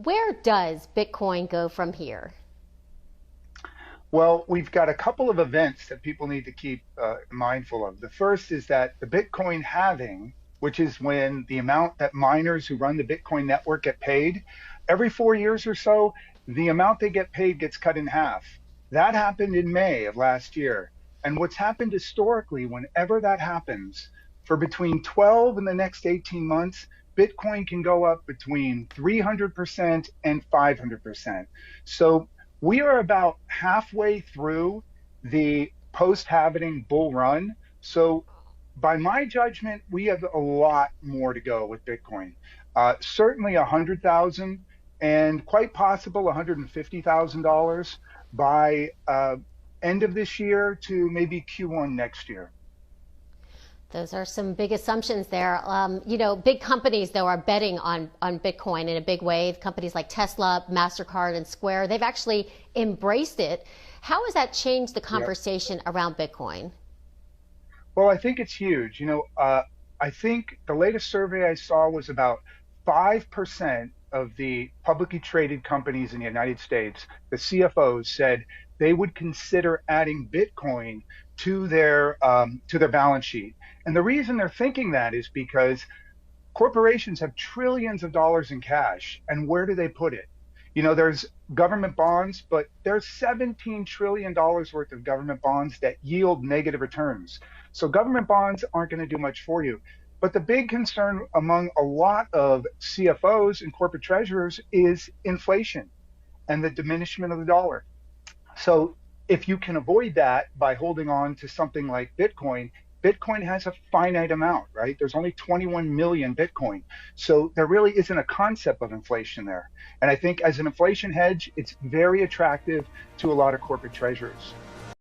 Where does Bitcoin go from here? Well, we've got a couple of events that people need to keep mindful of. The first is that the Bitcoin halving, which is when the amount that miners who run the Bitcoin network get paid, every 4 years or so, the amount they get paid gets cut in half. That happened in May of last year. And what's happened historically, whenever that happens, for between 12 and the next 18 months, Bitcoin can go up between 300% and 500%. So we are about halfway through the post-halving bull run. So by my judgment, we have a lot more to go with Bitcoin. Certainly 100,000 and quite possible $150,000 by end of this year to maybe Q1 next year. Those are some big assumptions there. Big companies, though, are betting on Bitcoin in a big way. Companies like Tesla, MasterCard, and Square, they've actually embraced it. How has that changed the Yep. conversation around Bitcoin? Well, I think it's huge. I think the latest survey I saw was about 5% of the publicly traded companies in the United States, the CFOs said they would consider adding Bitcoin to their balance sheet. And the reason they're thinking that is because corporations have trillions of dollars in cash, and where do they put it? There's government bonds, but there's $17 trillion worth of government bonds that yield negative returns. So government bonds aren't going to do much for you. But the big concern among a lot of CFOs and corporate treasurers is inflation and the diminishment of the dollar. So if you can avoid that by holding on to something like Bitcoin, Bitcoin has a finite amount, right? There's only 21 million Bitcoin. So there really isn't a concept of inflation there. And I think as an inflation hedge, it's very attractive to a lot of corporate treasurers.